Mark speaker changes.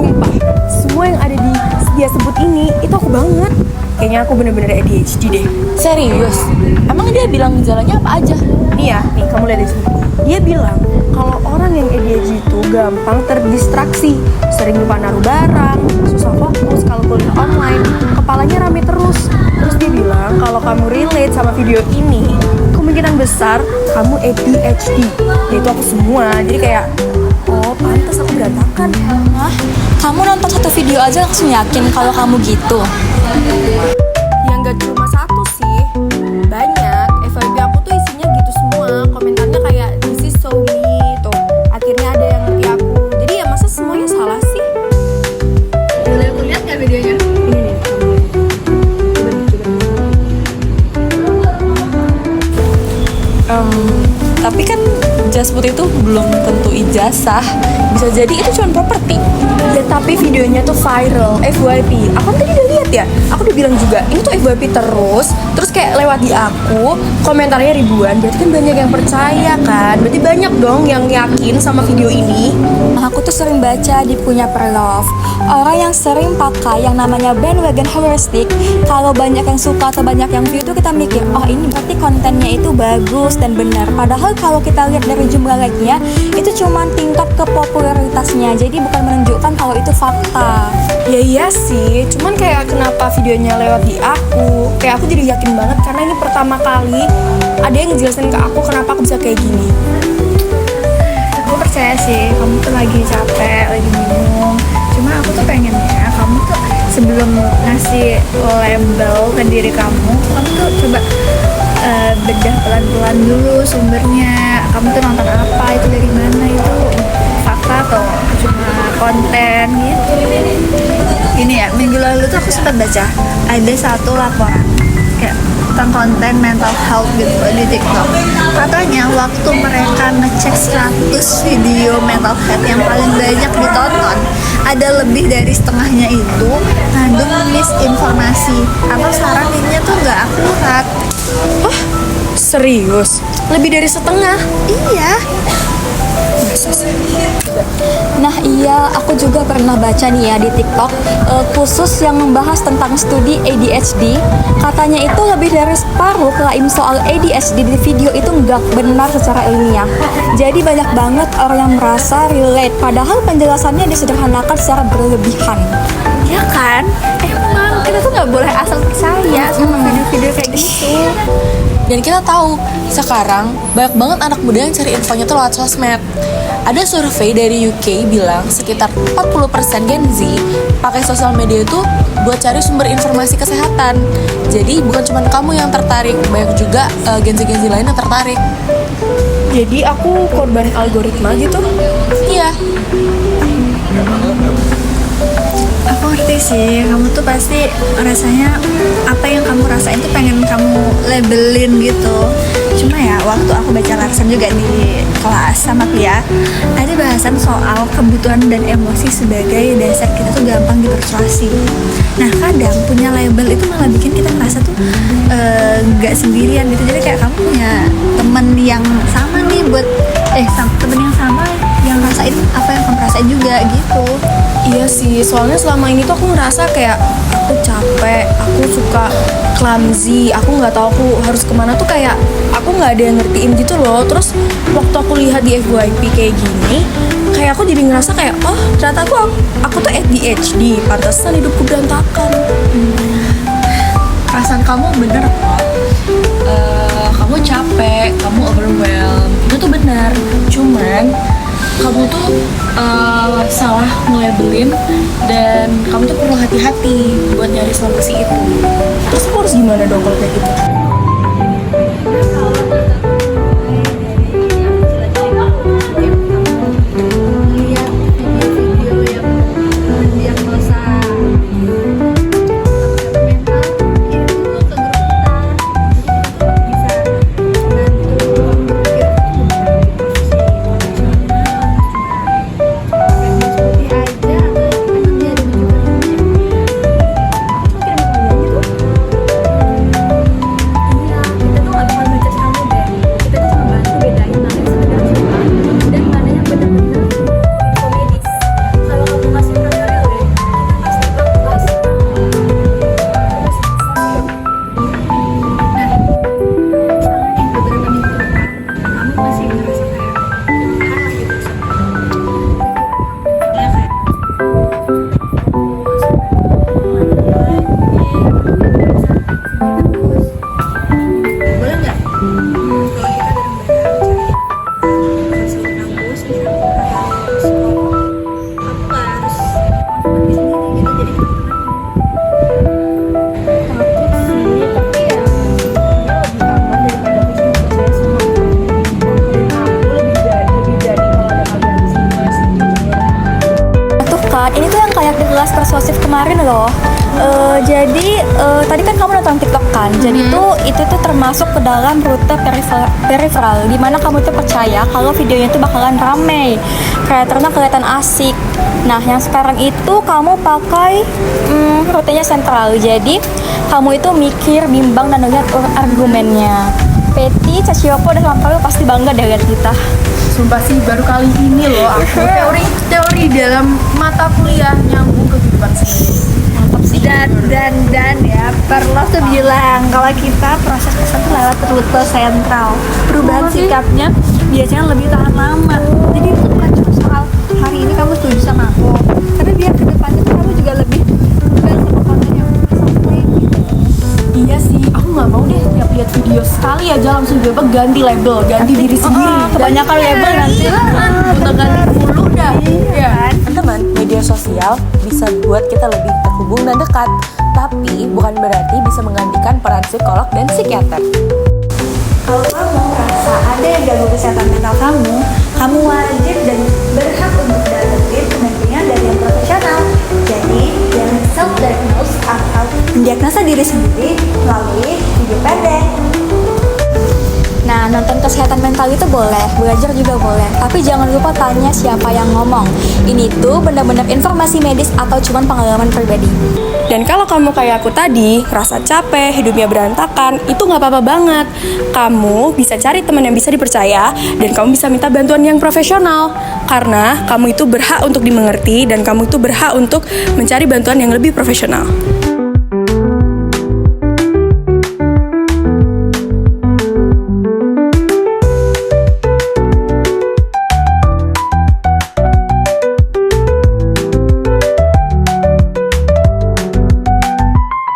Speaker 1: Sumpah, semua yang ada di dia sebut ini itu aku banget. Kayaknya aku bener-bener ADHD deh.
Speaker 2: Serius? Emang dia bilang gejalanya apa aja?
Speaker 1: Nih ya, nih kamu lihat di sini. Dia bilang kalau orang yang ADHD itu gampang terdistraksi, sering lupa naruh barang, susah fokus kalau kuliah online, kepalanya rame terus. Terus dia bilang kalau kamu relate sama video ini, kemungkinan besar kamu ADHD. Yaitu aku semua. Jadi kayak, oh pantas aku berantakan.
Speaker 2: Hah? Kamu nonton satu video aja langsung yakin kalau kamu gitu?
Speaker 1: Yang gak cuma satu sih, banyak. FYP aku tuh isinya gitu semua. Komentarnya kayak this is so me tuh. Akhirnya ada yang ngerti aku. Jadi ya masa semuanya salah sih?
Speaker 3: Boleh aku lihat nggak videonya?
Speaker 1: Ini nih.
Speaker 2: Tapi kan jas putih itu belum tentu ijazah. Bisa jadi itu cuma properti.
Speaker 1: Ya tapi videonya tuh viral, FYP. Aku kan tadi udah lihat ya. Aku udah bilang juga, ini tuh FYP terus kayak lewat di aku, komentarnya ribuan. Berarti kan banyak yang percaya kan. Berarti banyak dong yang yakin sama video ini.
Speaker 2: Aku tuh sering baca di punya Perlove, orang yang sering pakai yang namanya bandwagon heuristic. Kalau banyak yang suka atau banyak yang view tuh kita mikir, oh ini berarti kontennya itu bagus dan benar. Padahal kalau kita lihat dari jumlah like-nya, itu cuma tingkat kepopularitasnya. Jadi bukan menunjukkan kalau itu fakta.
Speaker 1: Ya iya sih, cuman kayak kenapa videonya lewat di aku. Kayak aku jadi yakin banget karena ini pertama kali ada yang ngejelasin ke aku kenapa aku bisa kayak gini.
Speaker 3: Aku percaya sih, kamu tuh lagi capek, lagi bingung. Cuma aku tuh pengennya kamu tuh sebelum ngasih label ke diri kamu tuh coba bedah pelan-pelan dulu sumbernya. Kamu tuh nonton apa, itu dari mana, itu fakta atau cuma konten gitu. Gini ya, minggu lalu tuh aku sempat baca ada satu laporan kayak tentang konten mental health gitu di TikTok. Katanya waktu mereka ngecek 100 video mental health yang paling banyak ditonton, ada lebih dari setengahnya itu mengandung misinformasi atau saraninnya tuh nggak akurat.
Speaker 1: Oh, serius? Lebih dari setengah?
Speaker 3: Iya.
Speaker 2: Nah iya, aku juga pernah baca nih ya di TikTok khusus yang membahas tentang studi ADHD. Katanya itu lebih dari separuh klaim soal ADHD di video itu nggak benar secara ilmiah. Jadi banyak banget orang yang merasa relate, padahal penjelasannya disederhanakan secara berlebihan.
Speaker 3: Ya kan? Emang kita tuh nggak boleh asal percaya sama video-video kayak gitu.
Speaker 4: Dan kita tahu sekarang banyak banget anak muda yang cari infonya tuh lewat sosmed. Ada survei dari UK bilang sekitar 40% Gen Z pakai sosial media itu buat cari sumber informasi kesehatan. Jadi bukan cuma kamu yang tertarik, banyak juga Gen Z lain yang tertarik.
Speaker 1: Jadi aku korban algoritma gitu?
Speaker 4: Iya.
Speaker 3: Aku ngerti sih, kamu tuh pasti rasanya apa yang kamu rasain tuh pengen kamu labelin gitu. Cuma ya waktu aku baca Larsen juga di kelas sama Pia, ada bahasan soal kebutuhan dan emosi sebagai dasar kita tuh gampang dipersuasi. Nah kadang punya label itu malah bikin kita merasa tuh gak sendirian gitu. Jadi kayak kamu punya temen yang sama nih buat temen yang sama yang rasain apa yang kamu rasain juga gitu.
Speaker 1: Iya sih, soalnya selama ini tuh aku ngerasa kayak aku capek, aku suka clumsy, aku nggak tahu aku harus kemana tuh, kayak aku nggak ada yang ngertiin gitu loh. Terus waktu aku lihat di FYP kayak gini, kayak aku jadi ngerasa kayak oh ternyata aku tuh ADHD, pantesan hidupku berantakan.
Speaker 4: Perasaan kamu bener kok. Kamu capek, kamu overwhelmed, itu tuh benar. Cuman kamu tuh salah nge-labelin dan kamu tuh perlu hati-hati buat nyari solusi itu.
Speaker 1: Terus aku harus gimana dong kalau kayak gitu?
Speaker 3: Lihat video-video yang mendiagnosa mental itu ke grup kita, jadi kita bisa bantu
Speaker 2: ini tuh yang kayak di kelas persuasif kemarin loh. Jadi tadi kan kamu nonton TikTok kan, jadi itu tuh termasuk ke dalam rute peripheral, di mana kamu tuh percaya kalau videonya tuh bakalan rame, kreatornya kelihatan asik. Nah, yang sekarang itu kamu pakai rutenya sentral, jadi kamu itu mikir, bimbang, dan lihat argumennya. Peti, Caciopo, dan Lampau pasti bangga deh lihat kita.
Speaker 1: Sumpah sih, baru kali ini loh aku teori dalam mata kuliah nyambung ke kehidupan sendiri. Mantap sih.
Speaker 3: Dan ya perlu tuh bilang kalau kita proses kesan tuh lewat rute sentral. Perubahan sikapnya biasanya lebih tahan lama. Jadi itu bukan cuma soal hari ini kamu setuju sama aku, tapi biar kedepannya tuh kamu juga lebih rebel sama konten yang sampai gitu.
Speaker 1: Iya sih, aku nggak mau deh tiap lihat video sekali aja langsung tiba ganti label, ganti diri sendiri.
Speaker 3: Kebanyakan label nanti
Speaker 1: udah ganti mulu dah. Iya.
Speaker 4: Teman-teman, media sosial bisa buat kita lebih terhubung dan dekat, tapi bukan berarti bisa menggantikan peran psikolog dan psikiater.
Speaker 3: Kalau kamu merasa ada yang ganggu kesehatan mental kamu wajib dan berhak untuk dapetin pendampingan dari yang profesional. Jadi, jangan self-diagnose atau mendiagnosa diri sendiri melalui video pendek.
Speaker 2: Nah, nonton kesehatan mental itu boleh, belajar juga boleh, tapi jangan lupa tanya siapa yang ngomong. Ini tuh benar-benar informasi medis atau cuman pengalaman pribadi.
Speaker 1: Dan kalau kamu kayak aku tadi, rasa capek, hidupnya berantakan, itu nggak apa-apa banget. Kamu bisa cari teman yang bisa dipercaya, dan kamu bisa minta bantuan yang profesional. Karena kamu itu berhak untuk dimengerti, dan kamu itu berhak untuk mencari bantuan yang lebih profesional.